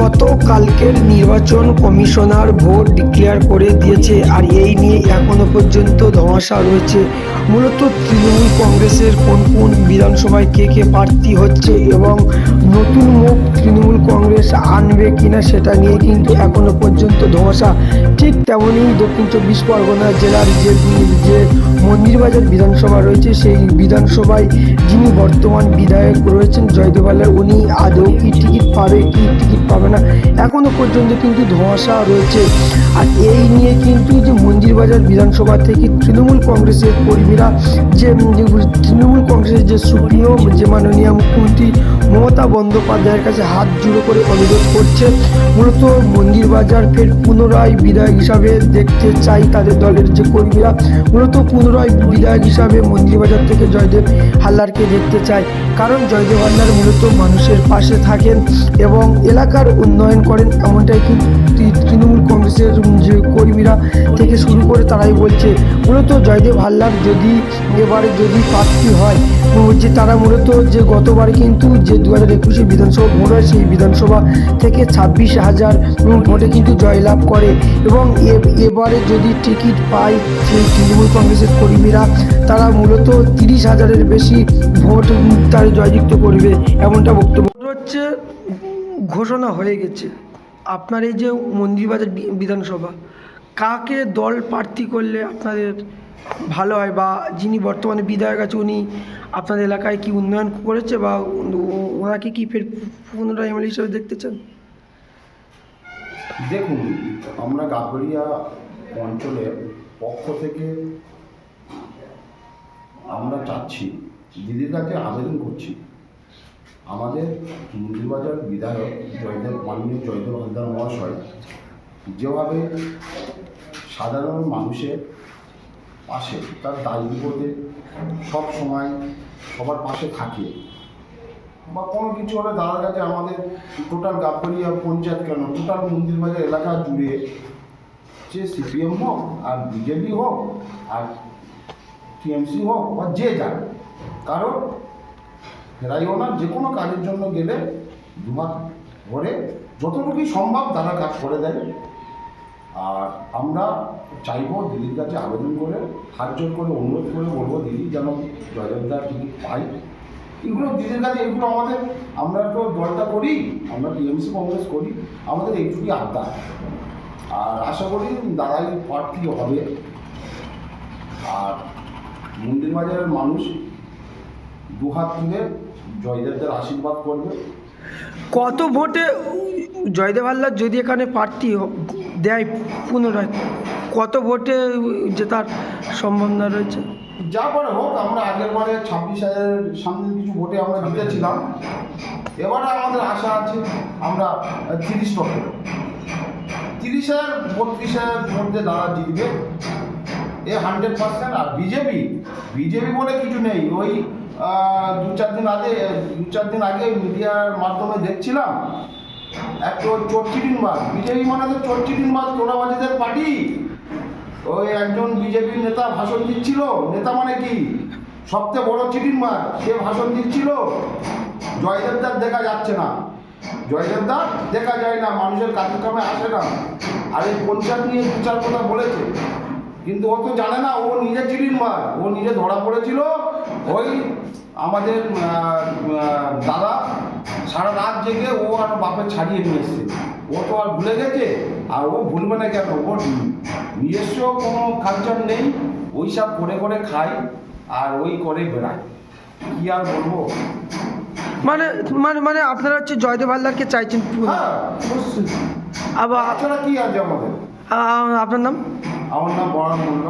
গতকালকের নির্বাচন commissioner vote declare করে দিয়েছে, আর এই নিয়ে এখনো পর্যন্ত ধোঁয়াশা রয়েছে। মূলত তৃণমূল কংগ্রেসের কোন কোন বিধানসভায় কে কে প্রার্থী হচ্ছে এবং নতুন মুখ তৃণমূল কংগ্রেস আনবে কিনা সেটা নিয়ে কিন্তু এখনো পর্যন্ত ধোঁয়াশা। ঠিক তেমনই দক্ষিণ চব্বিশ পরগনা জেলার যে মন্দিরবাজার বিধানসভা রয়েছে, সেই বিধানসভায় যিনি বর্তমান বিধায়ক রয়েছেন জয়দেব হালদার, উনি আদৌ কি টিকিট পাবে কি টিকিট পাবে না এখনো পর্যন্ত কিন্তু ধোঁয়াশা রয়েছে। আর এই নিয়ে কিন্তু যে মন্দিরবাজার বিধানসভা থেকে তৃণমূল কংগ্রেসের কর্মীরা যে তৃণমূল কংগ্রেসের যে সুপ্রিয় যে মাননীয় মুখ্যমন্ত্রী মমতা বন্দ্যোপাধ্যায়ের কাছে হাত জোড়ো করে অনুরোধ করছে, মূলত মন্দিরবাজার ফের পুনরায় বিধায়ক হিসাবে দেখতে চাই তাদের দলের যে কর্মীরা, মূলত পুনরায় বিধায়ক হিসাবে মন্দিরবাজার থেকে জয়দেব হালদারকে দেখতে চায়। কারণ জয়দেব হালদার মূলত মানুষের পাশে থাকেন এবং এলাকার উন্নয়ন করেন, এমনটাই কিন্তু তৃণমূল কংগ্রেসের যে কর্মীরা থেকে শুরু করে তারাই বলছে। মূলত জয়দেব হালদার যদি এবারে প্রার্থী হয়, যে তারা মূলত যে গতবারে কিন্তু যে 2021 বিধানসভা ভোট হয়, সেই বিধানসভা থেকে 26,000 ভোটে কিন্তু জয়লাভ করে এবং এবারে যদি টিকিট পায় সেই তৃণমূল কংগ্রেসের কর্মীরা, তারা মূলত 30,000-এর বেশি ভোট তার জয়যুক্ত করবে, এমনটা বক্তব্য হচ্ছে। ঘোষণা হয়ে গেছে আপনার এই যে মন্দিরবাজার বিধানসভা, কাকে দল প্রার্থী করলে আপনাদের ভালো হয়, বা যিনি বর্তমানে বিধায়ক আছে উনি আপনাদের এলাকায় কি উন্নয়ন করেছে, বা ওনাকে কি ফের পুনরায় এমএলএ হিসেবে দেখতে চান? দেখুন, আমরা গাবড়িয়া অঞ্চলের পক্ষ থেকে আমরা চাচ্ছি, দিদির কাছে আবেদন করছি, আমাদের মন্দিরবাজার বিধায়ক মাননীয় জয়দেব হালদার মহাশয় যেভাবে সাধারণ মানুষের পাশে তার দায় বিপদে সব সময় সবার পাশে থাকে, বা কোনো কিছু হলে দাদার কাছে আমাদের টোটাল গাবড়িয়া পঞ্চায়েত কেন টোটাল মন্দিরবাজার এলাকা জুড়ে, যে সিপিএম হোক আর বিজেপি হোক আর টিএমসি হোক বা যে যাক, কারণ ফেরাইও না, যে কোনো কাজের জন্য গেলে দুহাত ভরে যতটুকুই সম্ভব তারা কাজ করে দেয়। আর আমরা চাইব দিদির কাছে আবেদন করে হাত জোর করে অনুরোধ করে বলবো, দিদি যেন জয়দেবদার টিকিট পাই। এগুলো দিদির কাছে, এগুলো আমাদের, আমরা তো দলটা করি, আমরা টিএমসি কংগ্রেস করি, আমাদের এইটুকুই আবদার। আর আশা করি দাদাই প্রার্থী হবে, আর মন্দিরবাজারের মানুষ দুহাত তুলে জয়দেবদের আশীর্বাদ করবে। কত ভোটে জয়দেব হালদার যদি এখানে প্রার্থী দেয় পুনরায়, কত ভোটে জেতার সম্ভাবনা রয়েছে? যা করে হোক, আমরা আগের বারে 26,000-এর সামনে কিছু ভোটে আমরা জিতেছিলাম, এবারে আমাদের আশা আছে আমরা 30 টপে 30,000 32,000 মধ্যে দাদা জিতবে, এ 100%। আর বিজেপি বলে কিছু নেই, ওই দু চার দিন আগে মিডিয়ার মাধ্যমে দেখছিলাম একটু চোরচিটিনবাজ, বিজেপি মানে তো চোরচিটিনবাজ তোলাবাজিদের পার্টি। ওই একজন বিজেপির নেতা ভাষণ দিচ্ছিল, নেতা মানে কি সবচেয়ে বড় চিটিনবাজ, সে ভাষণ দিচ্ছিল, জয়দেবদার দেখা যাচ্ছে না, জয়দেবদার দেখা যায় না, মানুষের কাজে কামে আসে না। আর এই পঞ্চায়েত নিয়ে দু চার কথা বলেছে, কিন্তু ও তো জানে না ও নিজে চিটিনবাজ, ও নিজে ধরা পড়েছিল। ওই আমাদের দাদা সারা রাত জেগে ও আর বাপের ছাড়িয়ে নিয়ে এসছে, ও তো আর ভুলে গেছে, আর ও ভুলবে না কেন, ওর নিজস্ব কোনো কালচার নেই, ওই সব করে করে খায় আর ওই করে বেড়ায়, কি আর বলবো। মানে মানে মানে আপনারা হচ্ছে জয়দেব হালদারকে চাইছেন? হ্যাঁ, আবার আপনারা কি আছে আমাদের? আপনার নাম? আমার নাম বরান মূল্য।